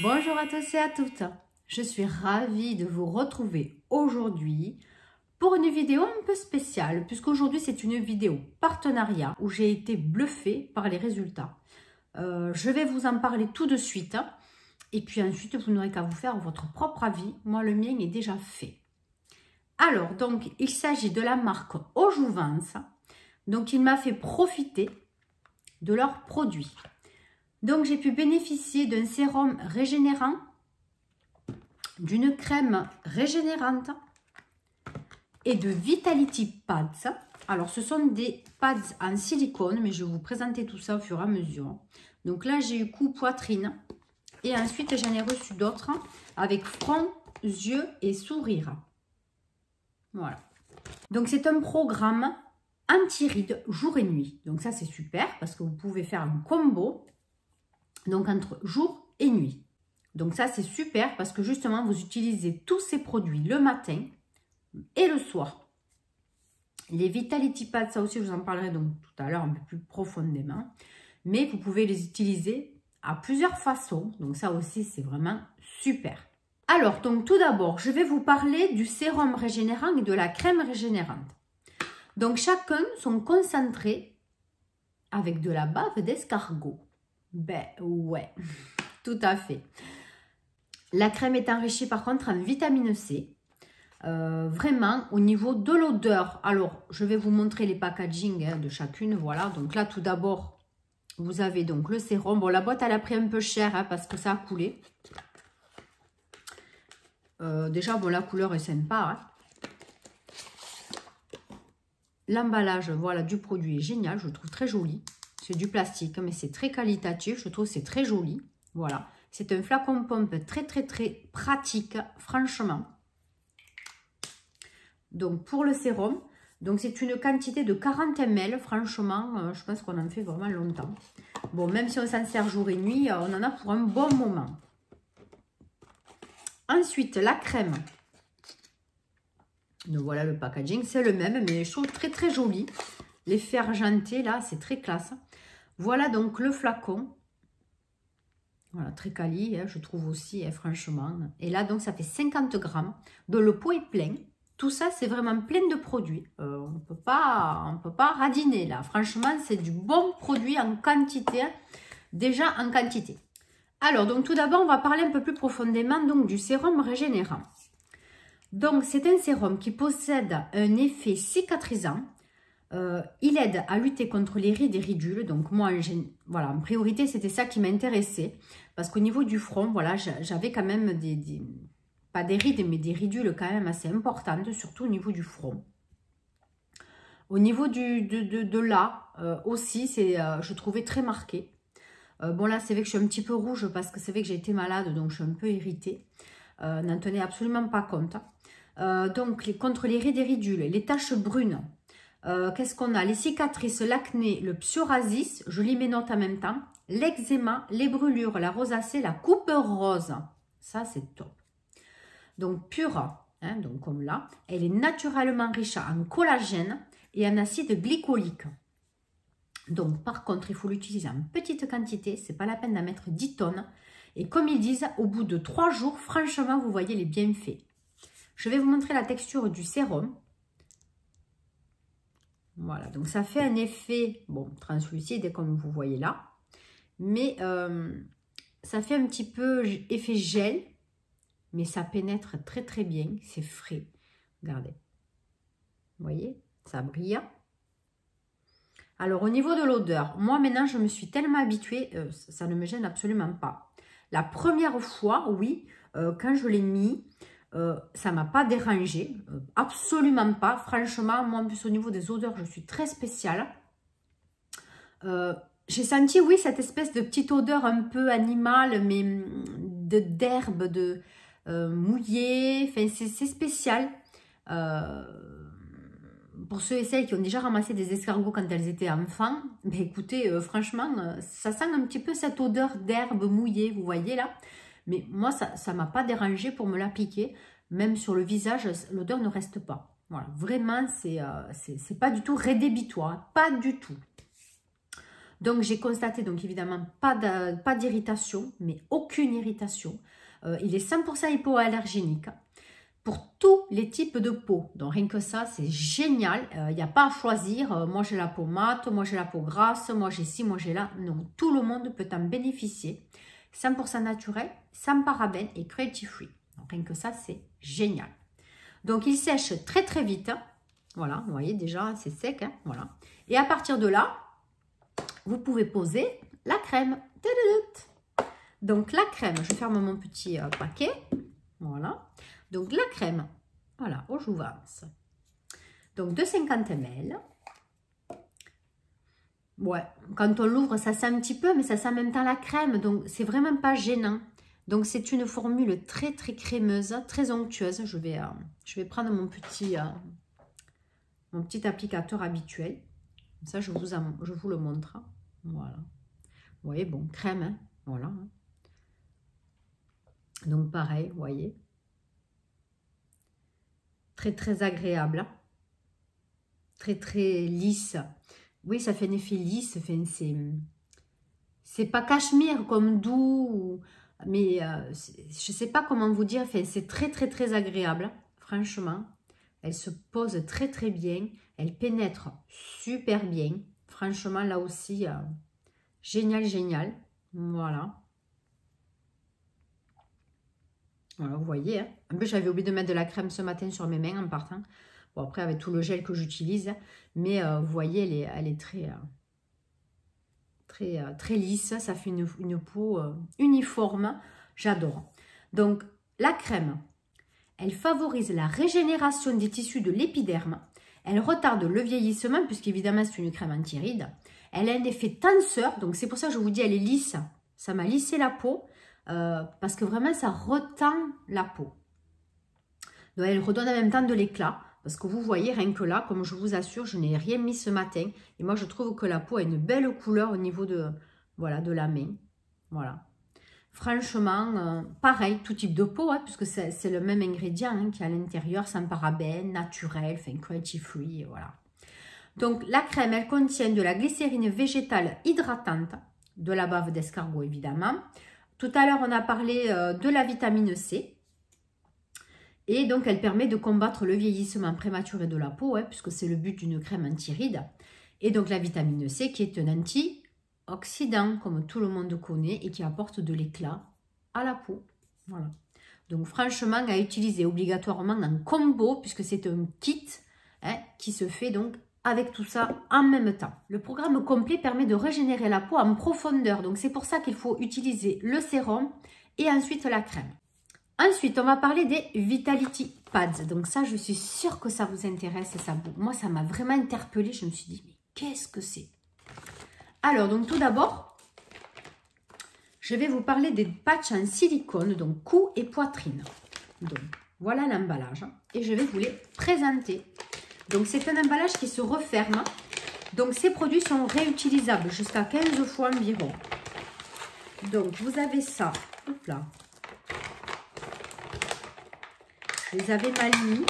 Bonjour à tous et à toutes, je suis ravie de vous retrouver aujourd'hui pour une vidéo un peu spéciale puisqu'aujourd'hui c'est une vidéo partenariat où j'ai été bluffée par les résultats. Je vais vous en parler tout de suite et puis ensuite vous n'aurez qu'à vous faire votre propre avis. Moi le mien est déjà fait. Alors donc il s'agit de la marque Eau Jouvence, donc il m'a fait profiter de leurs produits. Donc, j'ai pu bénéficier d'un sérum régénérant, d'une crème régénérante et de Vitality Pads. Alors, ce sont des pads en silicone, mais je vais vous présenter tout ça au fur et à mesure. Donc là, j'ai eu cou, poitrine. Et ensuite, j'en ai reçu d'autres avec front, yeux et sourire. Voilà. Donc, c'est un programme anti-rides jour et nuit. Donc, ça, c'est super parce que vous pouvez faire un combo. Donc, entre jour et nuit. Donc, ça, c'est super parce que justement, vous utilisez tous ces produits le matin et le soir. Les Vitality Pads, ça aussi, je vous en parlerai donc tout à l'heure un peu plus profondément. Mais vous pouvez les utiliser à plusieurs façons. Donc, ça aussi, c'est vraiment super. Alors, donc tout d'abord, je vais vous parler du sérum régénérant et de la crème régénérante. Donc, chacun sont concentrés avec de la bave d'escargot. Ben ouais, tout à fait. La crème est enrichie par contre en vitamine C. Vraiment au niveau de l'odeur. Alors, je vais vous montrer les packaging de chacune. Voilà, donc là tout d'abord, vous avez donc le sérum. Bon, la boîte elle a pris un peu cher parce que ça a coulé. Déjà, bon, la couleur est sympa. L'emballage, voilà, du produit est génial. Je le trouve très joli. C'est du plastique, mais c'est très qualitatif. Je trouve que c'est très joli. Voilà. C'est un flacon pompe très pratique, franchement. Donc, pour le sérum, donc c'est une quantité de 40 ml. Franchement, je pense qu'on en fait vraiment longtemps. Bon, même si on s'en sert jour et nuit, on en a pour un bon moment. Ensuite, la crème. Donc, voilà le packaging. C'est le même, mais je trouve très joli. L'effet argenté, là, c'est très classe. Voilà donc le flacon. Voilà, très quali, je trouve aussi, franchement. Et là, donc, ça fait 50 grammes. Donc, le pot est plein. Tout ça, c'est vraiment plein de produits. On ne peut pas radiner, là. Franchement, c'est du bon produit en quantité. Déjà en quantité. Alors, donc, tout d'abord, on va parler un peu plus profondément donc, du sérum régénérant. Donc, c'est un sérum qui possède un effet cicatrisant. Il aide à lutter contre les rides et ridules. Donc moi, voilà, en priorité, c'était ça qui m'intéressait. Parce qu'au niveau du front, voilà, j'avais quand même pas des rides, mais des ridules quand même assez importantes, surtout au niveau du front. Au niveau de là, aussi, je trouvais très marqué. Bon là, c'est vrai que je suis un petit peu rouge parce que c'est vrai que j'ai été malade, donc je suis un peu irritée. N'en tenez absolument pas compte. Donc, contre les rides et ridules, les taches brunes, qu'est-ce qu'on a? Les cicatrices, l'acné, le psoriasis, je lis mes notes en même temps, l'eczéma, les brûlures, la rosacée, la coupe rose. Ça, c'est top. Donc, pure, hein, donc comme là, elle est naturellement riche en collagène et en acide glycolique. Donc, par contre, il faut l'utiliser en petite quantité. C'est pas la peine d'en mettre 10 tonnes. Et comme ils disent, au bout de 3 jours, franchement, vous voyez les bienfaits. Je vais vous montrer la texture du sérum. Voilà, donc ça fait un effet, bon, translucide comme vous voyez là, mais ça fait un petit peu effet gel, mais ça pénètre très bien, c'est frais. Regardez, vous voyez, ça brille. Alors au niveau de l'odeur, moi maintenant je me suis tellement habituée, ça ne me gêne absolument pas. La première fois, oui, quand je l'ai mis, ça ne m'a pas dérangé, absolument pas. Franchement, moi en plus au niveau des odeurs, je suis très spéciale. J'ai senti, oui, cette espèce de petite odeur un peu animale, mais d'herbe, de mouillée. Enfin, c'est spécial. Pour ceux et celles qui ont déjà ramassé des escargots quand elles étaient enfants, ben écoutez, franchement, ça sent un petit peu cette odeur d'herbe mouillée, vous voyez là. Mais moi, ça ne m'a pas dérangé pour me l'appliquer. Même sur le visage, l'odeur ne reste pas. Voilà, vraiment, c'est pas du tout rédhibitoire. Pas du tout. Donc, j'ai constaté, donc évidemment, pas d'irritation, mais aucune irritation. Il est 100% hypoallergénique pour tous les types de peau. Donc, rien que ça, c'est génial. Il n'y a pas à choisir. Moi, j'ai la peau mate, moi, j'ai la peau grasse, moi, j'ai ci, moi, j'ai là. Non, tout le monde peut en bénéficier. 100% naturel, sans parabènes et cruelty free. Donc, rien que ça, c'est génial. Donc, il sèche très, très vite. Voilà, vous voyez déjà, c'est sec. Hein, voilà. Et à partir de là, vous pouvez poser la crème. Donc, la crème, je ferme mon petit paquet. Voilà. Donc, la crème, voilà, au jouvence. Donc, 250 ml. Ouais, quand on l'ouvre, ça sent un petit peu, mais ça sent en même temps la crème. Donc, c'est vraiment pas gênant. Donc, c'est une formule très, très crémeuse, très onctueuse. Je vais prendre mon petit applicateur habituel. Ça, je vous le montre. Voilà. Vous voyez, bon, crème, hein, voilà. Donc, pareil, vous voyez. Très, très agréable. Très, très lisse. Oui, ça fait un effet lisse. C'est pas cachemire comme doux, mais je sais pas comment vous dire. C'est très, très, très agréable. Franchement, elle se pose très, très bien. Elle pénètre super bien. Franchement, là aussi, génial, génial. Voilà. Voilà, vous voyez. Hein. En plus, j'avais oublié de mettre de la crème ce matin sur mes mains en partant. Bon, après, avec tout le gel que j'utilise. Mais vous voyez, elle est très lisse. Ça fait une peau uniforme. J'adore. Donc, la crème, elle favorise la régénération des tissus de l'épiderme. Elle retarde le vieillissement, puisqu'évidemment, c'est une crème anti-rides. Elle a un effet tenseur. Donc, c'est pour ça que je vous dis, elle est lisse. Ça m'a lissé la peau. Parce que vraiment, ça retend la peau. Donc, elle redonne en même temps de l'éclat. Parce que vous voyez, rien que là, comme je vous assure, je n'ai rien mis ce matin. Et moi, je trouve que la peau a une belle couleur au niveau de, voilà, de la main. Voilà. Franchement, pareil, tout type de peau, hein, puisque c'est le même ingrédient hein, qui est à l'intérieur, sans parabènes, naturel, enfin, cruelty free, voilà. Donc, la crème, elle contient de la glycérine végétale hydratante, de la bave d'escargot, évidemment. Tout à l'heure, on a parlé de la vitamine C. Et donc, elle permet de combattre le vieillissement prématuré de la peau, hein, puisque c'est le but d'une crème anti-rides. Et donc, la vitamine C qui est un antioxydant, comme tout le monde connaît, et qui apporte de l'éclat à la peau. Voilà. Donc, franchement, à utiliser obligatoirement en combo, puisque c'est un kit hein, qui se fait donc avec tout ça en même temps. Le programme complet permet de régénérer la peau en profondeur. Donc, c'est pour ça qu'il faut utiliser le sérum et ensuite la crème. Ensuite, on va parler des Vitality Pads. Donc ça, je suis sûre que ça vous intéresse. Moi, ça m'a vraiment interpellée. Je me suis dit, mais qu'est-ce que c'est? Alors, donc tout d'abord, je vais vous parler des patchs en silicone, donc cou et poitrine. Donc, voilà l'emballage. Et je vais vous les présenter. Donc, c'est un emballage qui se referme. Donc, ces produits sont réutilisables jusqu'à 15 fois environ. Donc, vous avez ça. Hop là. Je les avais mal mis.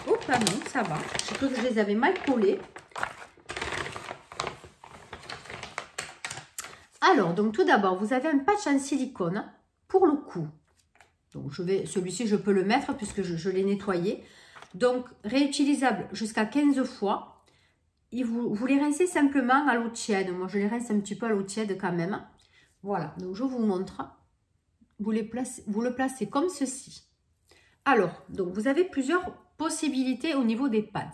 Oh, pas non, ça va. Je trouve que je les avais mal collés. Alors, donc tout d'abord, vous avez un patch en silicone pour le cou. Donc, celui-ci, je peux le mettre puisque je l'ai nettoyé. Donc, réutilisable jusqu'à 15 fois. Et vous les rincez simplement à l'eau tiède. Moi, je les rince un petit peu à l'eau tiède quand même. Voilà, donc je vous montre. Vous le placez comme ceci. Alors, donc vous avez plusieurs possibilités au niveau des pads.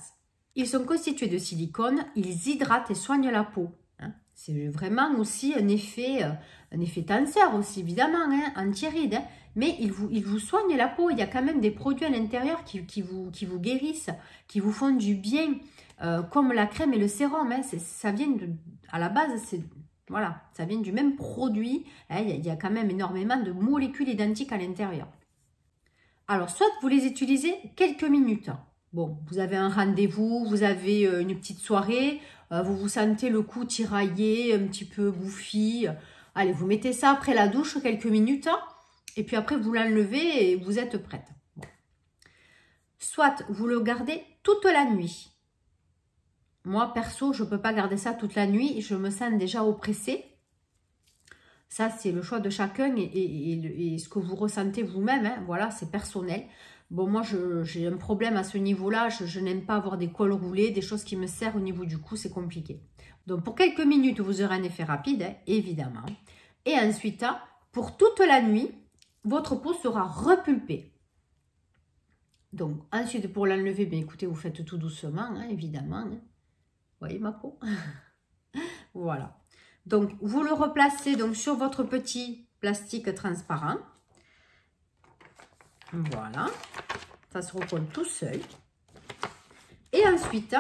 Ils sont constitués de silicone, ils hydratent et soignent la peau. Hein. C'est vraiment aussi un effet tenseur aussi, évidemment, hein, anti-rides. Hein. Mais ils vous soignent la peau. Il y a quand même des produits à l'intérieur qui vous guérissent, qui vous font du bien, comme la crème et le sérum. Hein. Ça vient à la base, voilà, ça vient du même produit. Hein. Il y a quand même énormément de molécules identiques à l'intérieur. Alors, soit vous les utilisez quelques minutes. Bon, vous avez un rendez-vous, vous avez une petite soirée, vous vous sentez le cou tiraillé, un petit peu bouffi. Allez, vous mettez ça après la douche quelques minutes et puis après vous l'enlevez et vous êtes prête. Bon. Soit vous le gardez toute la nuit. moi, perso, je ne peux pas garder ça toute la nuit. Je me sens déjà oppressée. Ça, c'est le choix de chacun et ce que vous ressentez vous-même. Hein, voilà, c'est personnel. Bon, moi, j'ai un problème à ce niveau-là. Je n'aime pas avoir des cols roulés, des choses qui me serrent au niveau du cou. C'est compliqué. Donc, pour quelques minutes, vous aurez un effet rapide, hein, évidemment. Et ensuite, pour toute la nuit, votre peau sera repulpée. Donc, ensuite, pour l'enlever, bien écoutez, vous faites tout doucement, hein, évidemment. Hein. Vous voyez ma peau? Voilà. Donc, vous le replacez donc, sur votre petit plastique transparent. Voilà. Ça se recolle tout seul. Et ensuite,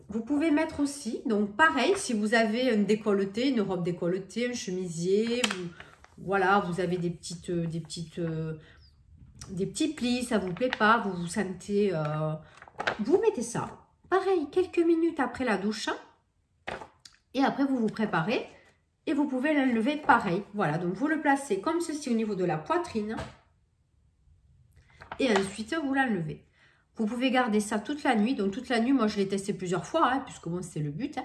vous pouvez mettre aussi, donc pareil, si vous avez un décolleté, une robe décolletée, un chemisier, voilà, vous avez des petits plis, ça vous plaît pas, vous vous sentez, vous mettez ça. Pareil, quelques minutes après la douche. Et après, vous vous préparez et vous pouvez l'enlever pareil. Voilà, donc vous le placez comme ceci au niveau de la poitrine. Et ensuite, vous l'enlevez. Vous pouvez garder ça toute la nuit. Donc, toute la nuit, moi, je l'ai testé plusieurs fois, hein, puisque bon, c'est le but.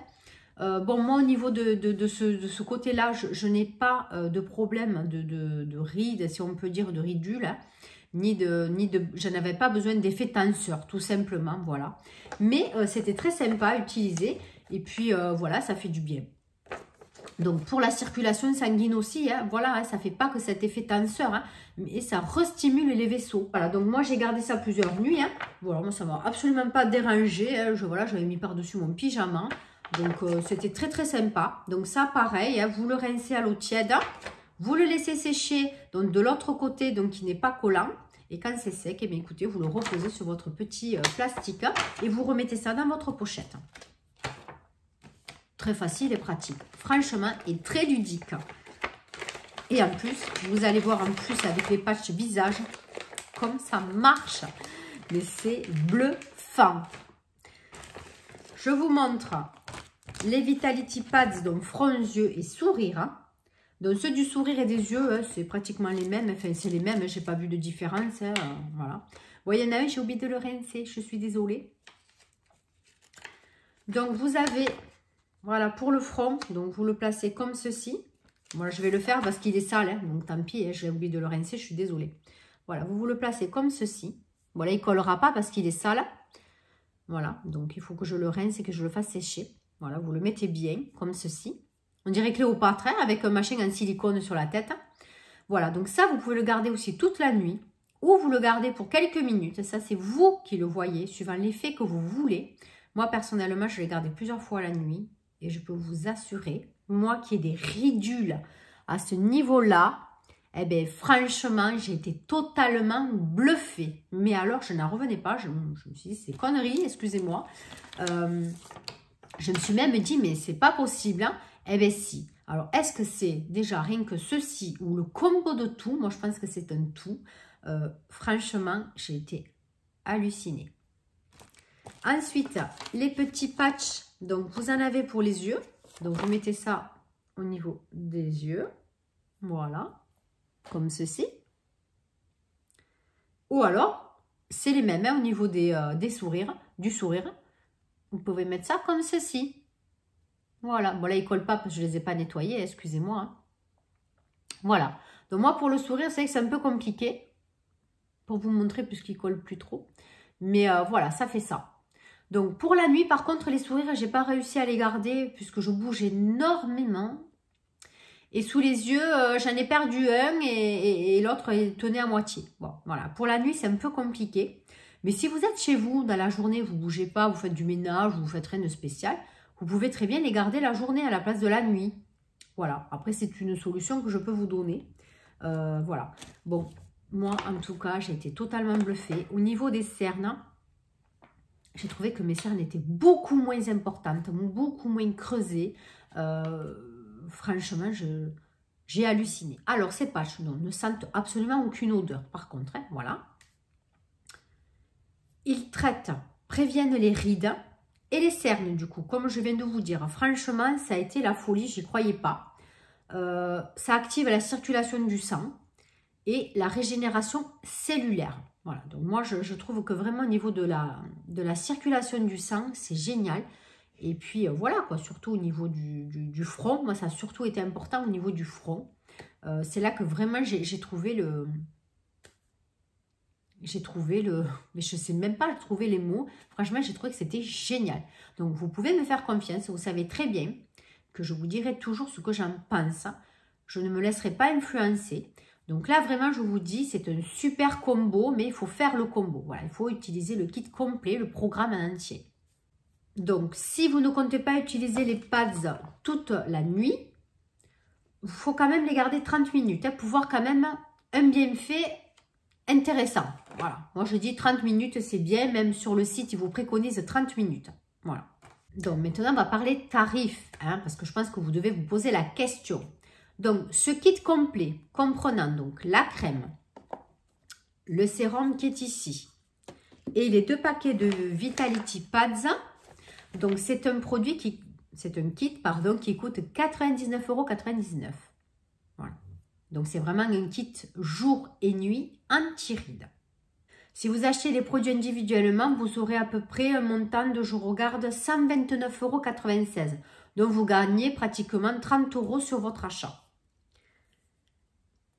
Hein. Bon, moi, au niveau de ce côté-là, je n'ai pas de problème de rides, si on peut dire, de ridules. Hein, je n'avais pas besoin d'effet tenseur, tout simplement, voilà. Mais c'était très sympa à utiliser. Et puis, voilà, ça fait du bien. Donc, pour la circulation sanguine aussi, hein, voilà, hein, ça ne fait pas que cet effet tenseur, hein, mais ça restimule les vaisseaux. Voilà, donc moi, j'ai gardé ça plusieurs nuits. Hein. Voilà, moi, ça ne m'a absolument pas dérangé. Hein, voilà, j'avais mis par-dessus mon pyjama. Donc, c'était très, très sympa. Donc, ça, pareil, hein, vous le rincez à l'eau tiède. Vous le laissez sécher donc, de l'autre côté, donc qui n'est pas collant. Et quand c'est sec, eh bien, écoutez, vous le reposez sur votre petit plastique et vous remettez ça dans votre pochette. Très facile et pratique. Franchement, et très ludique. Et en plus, vous allez voir en plus avec les patchs visage, comme ça marche. Mais c'est bluffant. Je vous montre les Vitality Pads, donc front, yeux et sourire. Donc ceux du sourire et des yeux, hein, c'est pratiquement les mêmes. Enfin, c'est les mêmes, j'ai pas vu de différence. Hein, voilà. Vous voyez, il y en a un, j'ai oublié de le rincer. Je suis désolée. Donc, vous avez... Voilà, pour le front, donc vous le placez comme ceci. Moi, je vais le faire parce qu'il est sale, hein, donc tant pis, hein, j'ai oublié de le rincer, je suis désolée. Voilà, vous le placez comme ceci. Voilà, il ne collera pas parce qu'il est sale. Voilà, donc il faut que je le rince et que je le fasse sécher. Voilà, vous le mettez bien, comme ceci. On dirait Cléopâtre, hein, avec un machin en silicone sur la tête. Voilà, donc ça, vous pouvez le garder aussi toute la nuit. Ou vous le gardez pour quelques minutes. Ça, c'est vous qui le voyez, suivant l'effet que vous voulez. Moi, personnellement, je l'ai gardé plusieurs fois la nuit. Et je peux vous assurer, moi qui ai des ridules à ce niveau-là, eh bien franchement, j'ai été totalement bluffée. Mais alors, je n'en revenais pas. Je me suis dit, c'est connerie, excusez-moi. Je me suis même dit, mais c'est pas possible. Hein. Eh bien si. Alors, est-ce que c'est déjà rien que ceci ou le combo de tout? Moi, je pense que c'est un tout. Franchement, j'ai été hallucinée. Ensuite, les petits patchs, donc vous en avez pour les yeux. Donc vous mettez ça au niveau des yeux. Voilà, comme ceci. Ou alors, c'est les mêmes hein, au niveau des sourires, du sourire. Vous pouvez mettre ça comme ceci. Voilà, bon là ils ne collent pas parce que je ne les ai pas nettoyés, excusez-moi. Hein. Voilà, donc moi pour le sourire, c'est que c'est un peu compliqué pour vous montrer puisqu'ils ne collent plus trop. Mais voilà, ça fait ça. Donc, pour la nuit, par contre, les sourires, je n'ai pas réussi à les garder puisque je bouge énormément. Et sous les yeux, j'en ai perdu un et l'autre tenait à moitié. Bon, voilà. Pour la nuit, c'est un peu compliqué. Mais si vous êtes chez vous, dans la journée, vous ne bougez pas, vous faites du ménage, vous ne faites rien de spécial, vous pouvez très bien les garder la journée à la place de la nuit. Voilà. Après, c'est une solution que je peux vous donner. Voilà. Bon, moi, en tout cas, j'ai été totalement bluffée. Au niveau des cernes... J'ai trouvé que mes cernes étaient beaucoup moins importantes, beaucoup moins creusées. Franchement, j'ai halluciné. Alors, ces patchs ne sentent absolument aucune odeur, par contre. Hein, voilà. Ils traitent, préviennent les rides et les cernes, du coup. Comme je viens de vous dire, franchement, ça a été la folie, j'y croyais pas. Ça active la circulation du sang et la régénération cellulaire. Voilà, donc moi je trouve que vraiment au niveau de la circulation du sang, c'est génial. Et puis voilà quoi, surtout au niveau du front. Moi, ça a surtout été important au niveau du front. C'est là que vraiment j'ai trouvé le... Mais je ne sais même pas trouver les mots. Franchement, j'ai trouvé que c'était génial. Donc, vous pouvez me faire confiance. Vous savez très bien que je vous dirai toujours ce que j'en pense. Je ne me laisserai pas influencer. Donc là, vraiment, je vous dis, c'est un super combo, mais il faut faire le combo. Voilà, il faut utiliser le kit complet, le programme en entier. Donc, si vous ne comptez pas utiliser les pads toute la nuit, il faut quand même les garder 30 minutes pour voir quand même un bienfait intéressant. Voilà, moi je dis 30 minutes, c'est bien. Même sur le site, ils vous préconisent 30 minutes. Voilà. Donc, maintenant, on va parler tarifs, parce que je pense que vous devez vous poser la question. Donc, ce kit complet, comprenant donc la crème, le sérum qui est ici, et les 2 paquets de Vitality Pads. Donc, c'est un produit qui... C'est un kit, pardon, qui coûte 99,99 €. Voilà. Donc, c'est vraiment un kit jour et nuit anti-rides. Si vous achetez les produits individuellement, vous aurez à peu près un montant de, je regarde, 129,96 €. Donc, vous gagnez pratiquement 30 € sur votre achat.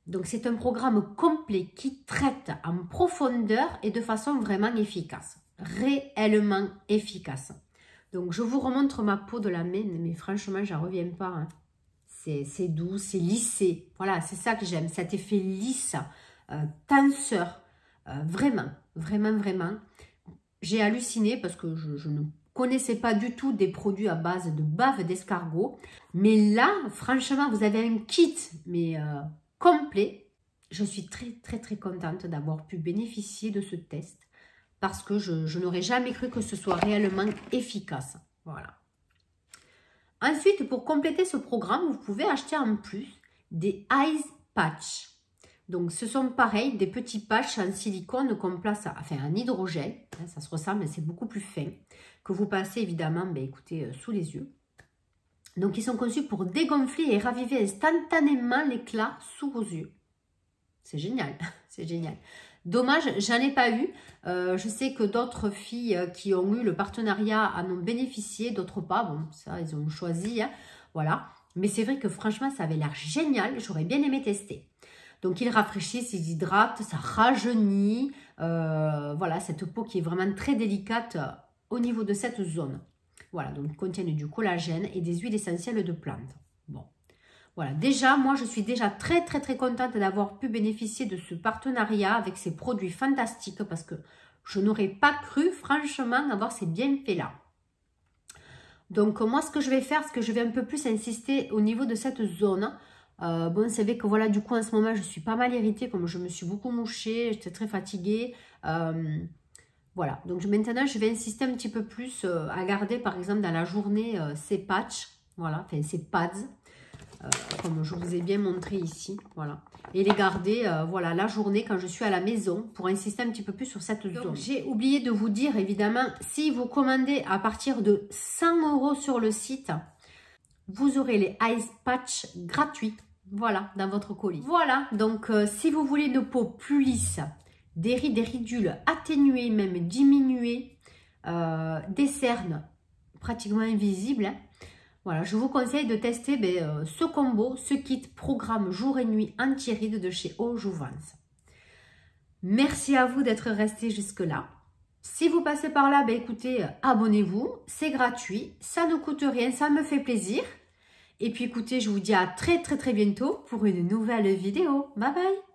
Donc, c'est un programme complet qui traite en profondeur et de façon vraiment efficace. Réellement efficace. Donc, je vous remontre ma peau de la main, mais franchement, j'en reviens pas. C'est doux, c'est lissé. Voilà, c'est ça que j'aime, cet effet lisse, tenseur. Vraiment, vraiment, vraiment. J'ai halluciné parce que je ne connaissais pas du tout des produits à base de bave d'escargot. Mais là, franchement, vous avez un kit, mais complet. Je suis très, très, très contente d'avoir pu bénéficier de ce test. Parce que je n'aurais jamais cru que ce soit réellement efficace. Voilà. Ensuite, pour compléter ce programme, vous pouvez acheter en plus des Eyes Patch. Donc, ce sont pareil, des petits patchs en silicone qu'on place, en hydrogel. Ça se ressemble, mais c'est beaucoup plus fin. Que vous passez évidemment, écoutez, sous les yeux. Donc, ils sont conçus pour dégonfler et raviver instantanément l'éclat sous vos yeux. C'est génial, c'est génial. Dommage, j'en ai pas eu. Je sais que d'autres filles qui ont eu le partenariat en ont bénéficié, d'autres pas. Bon, ça, ils ont choisi. Voilà. Mais c'est vrai que franchement, ça avait l'air génial. J'aurais bien aimé tester. Donc, ils rafraîchissent, ils hydratent, ça rajeunit. Voilà, cette peau qui est vraiment très délicate au niveau de cette zone. Voilà, donc ils contiennent du collagène et des huiles essentielles de plantes. Bon. Voilà, déjà, moi, je suis déjà très, très, très contente d'avoir pu bénéficier de ce partenariat avec ces produits fantastiques parce que je n'aurais pas cru, franchement, avoir ces bienfaits-là. Donc, moi, ce que je vais faire, c'est que je vais un peu plus insister au niveau de cette zone. Bon, vous savez que, voilà, du coup, en ce moment, je suis pas mal irritée, comme je me suis beaucoup mouchée, j'étais très fatiguée. Voilà, donc maintenant, je vais insister un petit peu plus à garder, par exemple, dans la journée, ces patchs, voilà, enfin, ces pads. Comme je vous ai bien montré ici, voilà. Et les garder, voilà, la journée quand je suis à la maison pour insister un petit peu plus sur cette zone. J'ai oublié de vous dire, évidemment, si vous commandez à partir de 100 € sur le site, vous aurez les Eyes Patch gratuits, voilà, dans votre colis. Voilà, donc si vous voulez une peau plus lisse, des rides et ridules atténuées, même diminuées, des cernes pratiquement invisibles, voilà, je vous conseille de tester ce combo, ce kit programme jour et nuit anti-rides de chez Au Jouvence. Merci à vous d'être resté jusque-là. Si vous passez par là, écoutez, abonnez-vous, c'est gratuit, ça ne coûte rien, ça me fait plaisir. Et puis écoutez, je vous dis à très très très bientôt pour une nouvelle vidéo. Bye bye!